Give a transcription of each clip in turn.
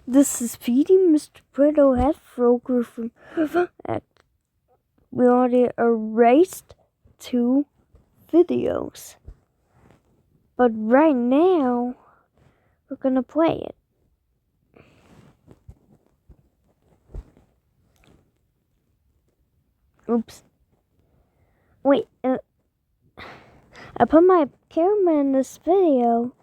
This is feeding Mr. Pretto Head Broker from we already erased 2 videos. But right now, we're gonna play it. Oops. Wait, I put my camera in this video.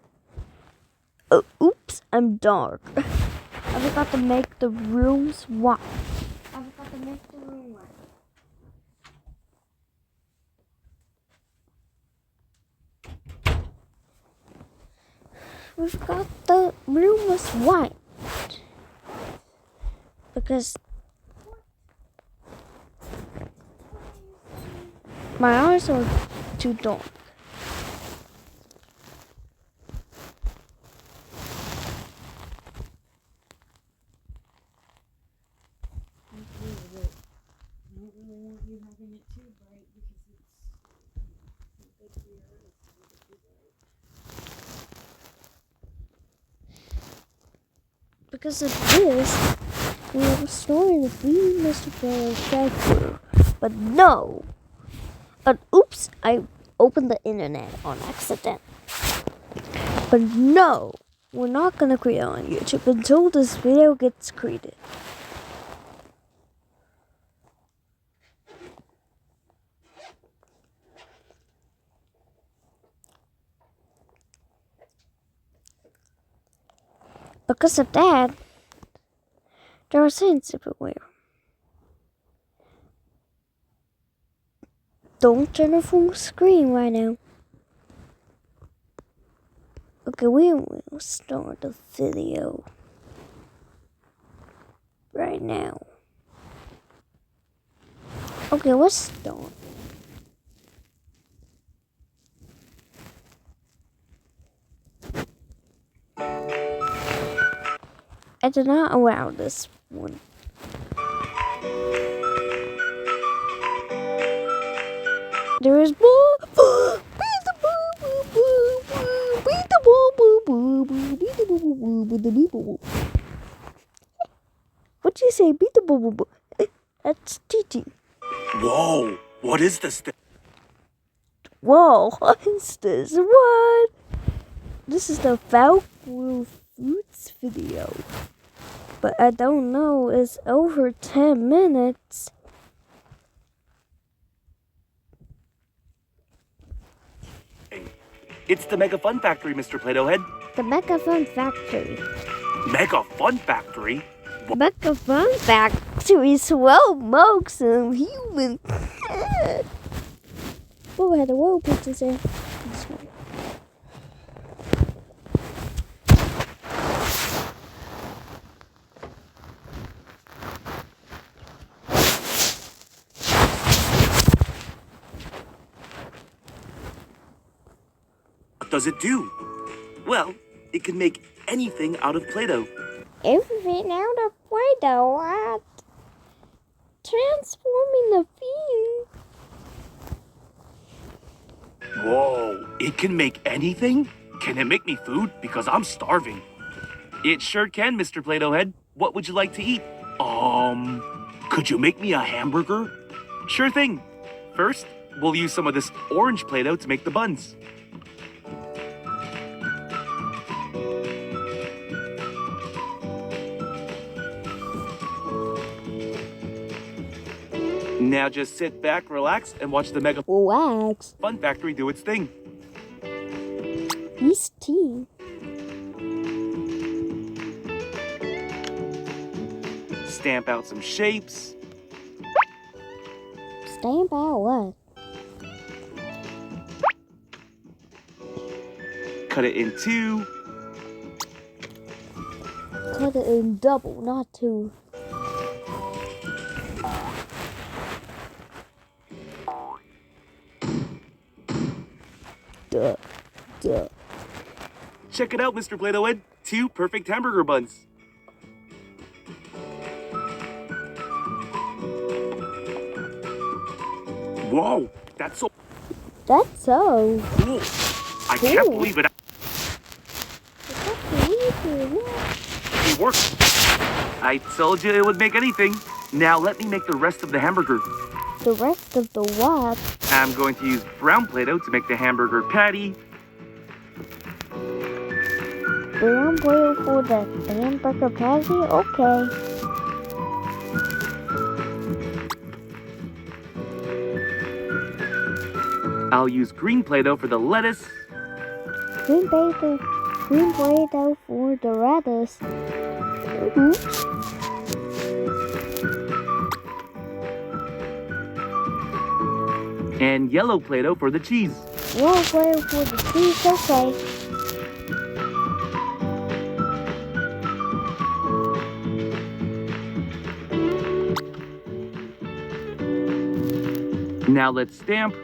Oh, oops, I'm dark. I forgot to make the rooms white. We forgot the room was white. Because my eyes are too dark. Because of this, we have a story that we Mr. Velcro. But no! But oops, I opened the internet on accident. But no! We're not gonna create it on YouTube until this video gets created. Because of that, there are signs everywhere. Don't turn it full screen right now. Okay, we will start the video right now. Okay, let's start. I did not allow this one. There is What'd you say? Beat the boo. That's teaching. Whoa! What is this thing? Whoa! What is this? What? This is the velcro fruits video. But I don't know. It's over 10 minutes. It's the Mega Fun Factory, Mr. Play-Doh Head. The Mega Fun Factory. Mega Fun Factory? Mega Fun Factory swell motion human. Oh, I had a whoa picture there. What does it do? Well, it can make anything out of Play-Doh. Everything out of Play-Doh. What? Transforming the thing. Whoa! It can make anything? Can it make me food? Because I'm starving. It sure can, Mr. Play-Doh Head. What would you like to eat? Could you make me a hamburger? Sure thing. First, we'll use some of this orange Play-Doh to make the buns. Now just sit back, relax, and watch the Mega Fun Factory do its thing. Iced tea. Stamp out some shapes. Stamp out what? Cut it in 2. Cut it in double, not 2. Duh. Check it out, Mr. Play-Doh Head. 2 perfect hamburger buns. Whoa, that's so That's so cool. I can't believe it. works. I told you it would make anything. Now let me make the rest of the hamburger. The rest of the what? I'm going to use brown Play-Doh to make the hamburger patty. Brown Play-Doh for the hamburger patty? Okay. I'll use green Play-Doh for the lettuce. Green Play-Doh for the lettuce. Oops. And yellow Play-Doh for the cheese. Yellow Play-Doh for the cheese, okay. Now let's stamp.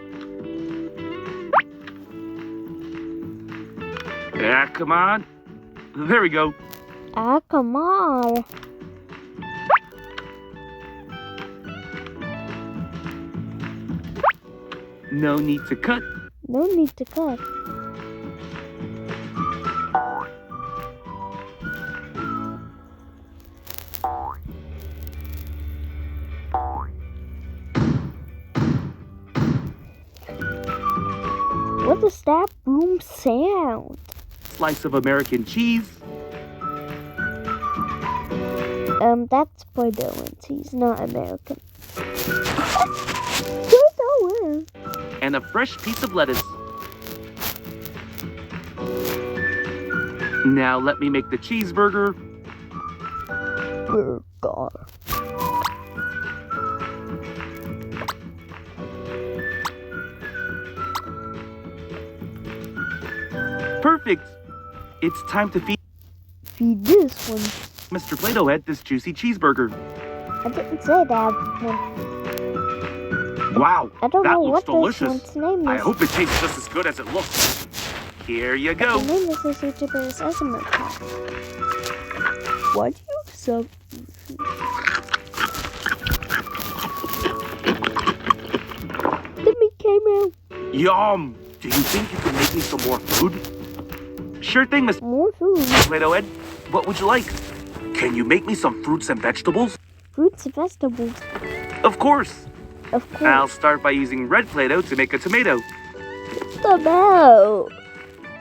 Yeah, come on. There we go. Ah, come on. No need to cut. No need to cut. What does that boom sound? Slice of American cheese. That's Play-Doh and he's not American. And a fresh piece of lettuce. Now let me make the cheeseburger. Burger. Perfect. It's time to feed This one. Mr. Play-Doh Head this juicy cheeseburger. I didn't say that one. Wow, I don't that know looks what delicious. this one's name I is. hope it tastes just as good as it looks. Here you go. The name is this YouTuber's estimate. Why do you suck? The meat came out. Yum. Do you think you can make me some more food? Sure thing, Mr. More food. Play-Doh Head. What would you like? Can you make me some fruits and vegetables? Fruits and vegetables. Of course. Of course. I'll start by using red Play-Doh to make a tomato. Tomato.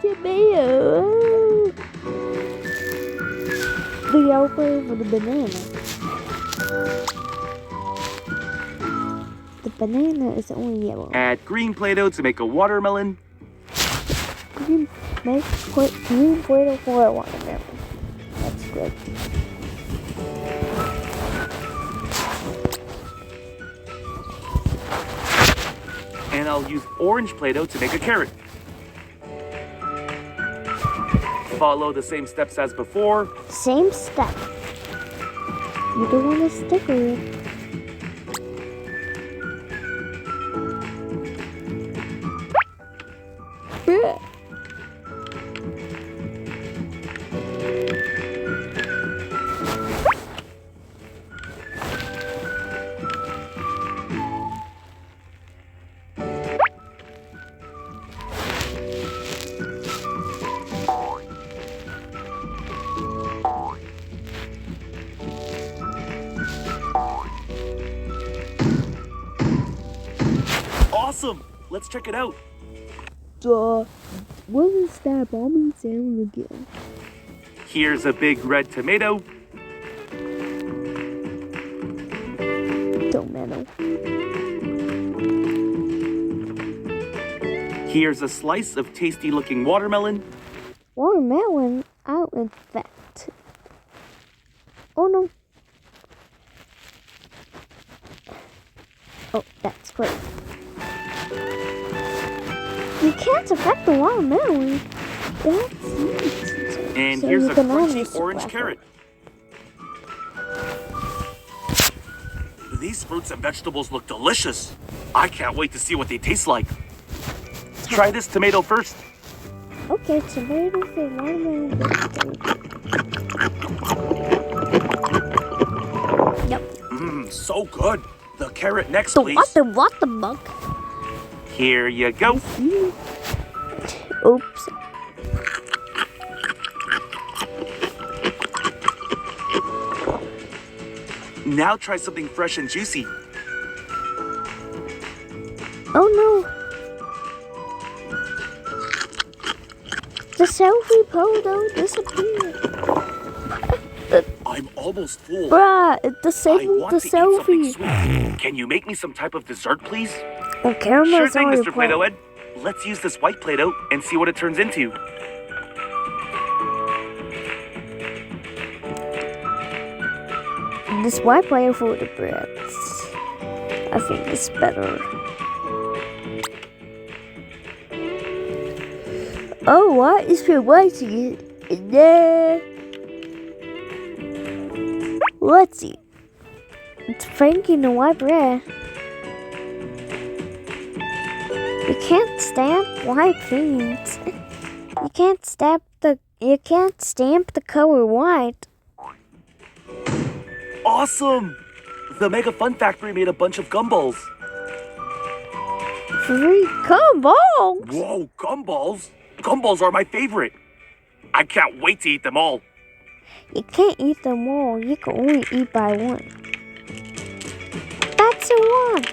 Tomato. The yellow Play-Doh for the banana. The banana is only yellow. Add green Play-Doh to make a watermelon. Green Play-Doh for a watermelon. That's good. And I'll use orange Play-Doh to make a carrot. Follow the same steps as before. Same step. You don't want to sticker it. Awesome! Let's check it out. What is that bombing sound again? Here's a big red tomato. Tomato. Here's a slice of tasty-looking watermelon. Watermelon out in fact. Oh no. Oh, that's great. You can't affect the watermelon. That's neat. And So here's you a can only crunchy orange scrap carrot. These fruits and vegetables look delicious. I can't wait to see what they taste like. Try this tomato first. Okay, tomato for watermelon. Yep. Mmm, so good. The carrot next, The please. what the bug? Here you go. Oops. Now try something fresh and juicy. Oh no! The selfie photo disappeared. I'm almost full. Bruh, it I disabled want the to eat something selfie. sweet. Can you make me some type of dessert, please? The camera's Sure thing, on Mr. your Play-Doh plate. Head. Let's use this white Play-Doh and see what it turns into. This white player for the breads. I think it's better. Oh, what is your waiting in there? Let's see. It's Frankie in the white bread. You can't stamp white things. You can't stamp the color white. Awesome! The Mega Fun Factory made a bunch of gumballs. 3 gumballs! Whoa, gumballs? Gumballs are my favorite. I can't wait to eat them all. You can't eat them all. You can only eat by one. That's a one.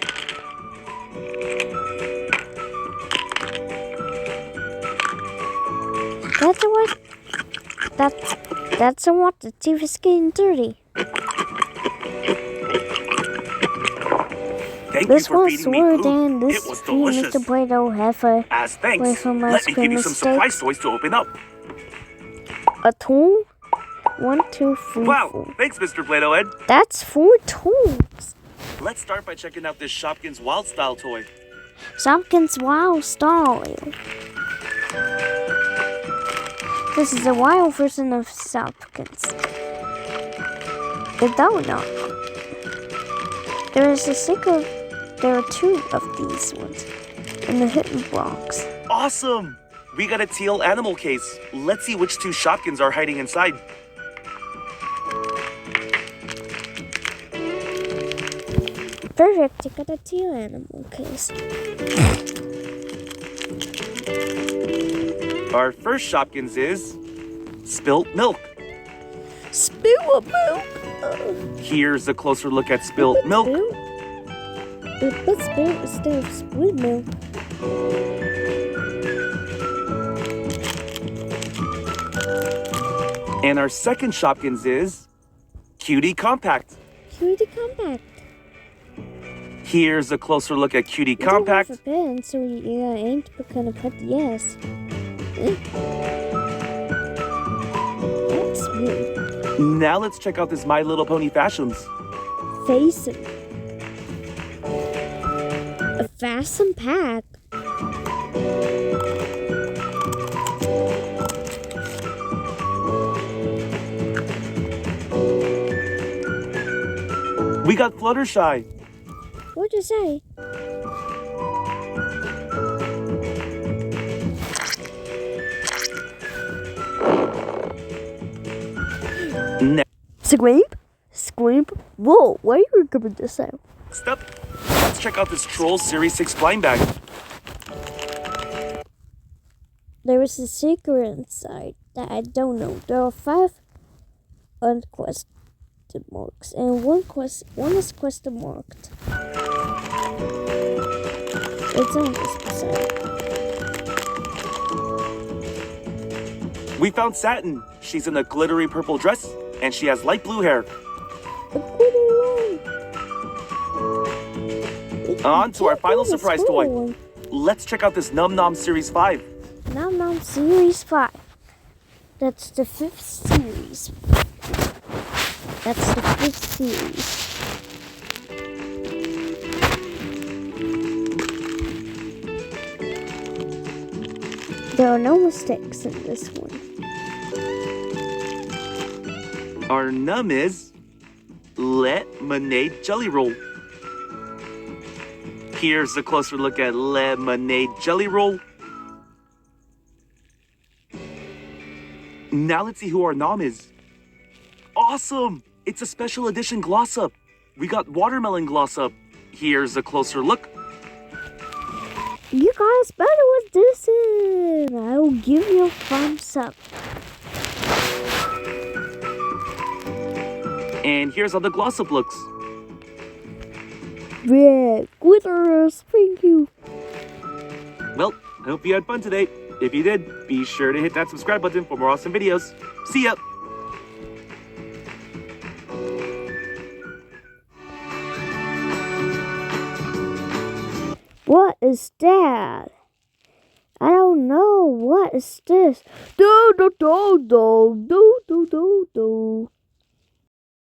That's a one. That's a one. The teeth is getting dirty. Thank This you for was feeding me slower food. than It this was few delicious. Mr. Play-Doh halfway As away thanks, from my let me give you some surprise mistakes. toys to open up. A tool? 1, 2, 3, Wow, 4. thanks, Mr. Play-Doh Head. That's 4 tools. Let's start by checking out this Shopkins Wild Style toy. Shopkins Wild Style. This is a wild version of Shopkins. The donut. There is a secret. There are 2 of these ones in the hidden box. Awesome! We got a teal animal case. Let's see which 2 Shopkins are hiding inside. Perfect. You got a teal animal case. Our first Shopkins is Spilt Milk. Spill milk. Here's a closer look at Spilt Milk. But spill instead of split milk. And our second Shopkins is Cutie Compact. Cutie Compact. Here's a closer look at Cutie You Compact. don't have a pen, so you ain't gonna put yes. That's weird. Now let's check out this My Little Pony fashions. Fasten. A fasten pack. We got Fluttershy. What'd you say? Scrape? Scrape? Whoa, why are you coming this out? Next up, let's check out this Trolls Series 6 blind bag. There is a secret inside that I don't know. There are 5 unquestioned marks, and one is question marked. It's on this side. We found Satin. She's in a glittery purple dress, and she has light blue hair. A glitter one. On to our final Yeah, surprise cool toy. one. Let's check out this Num Nom Series 5. Nom Nom Series 5. That's the 5th series. That's the 5th series. There are no mistakes in this one. Our Num is Lemonade Jelly Roll. Here's a closer look at Lemonade Jelly Roll. Now let's see who our Nom is. Awesome! It's a special edition gloss up. We got watermelon gloss up. Here's a closer look. You guys better with this in. I will give you a thumbs up. And here's how the gloss-up looks. Yeah, glitters. Thank you. Well, I hope you had fun today. If you did, be sure to hit that subscribe button for more awesome videos. See ya! What is that? I don't know. What is this? Do do do do do do do do.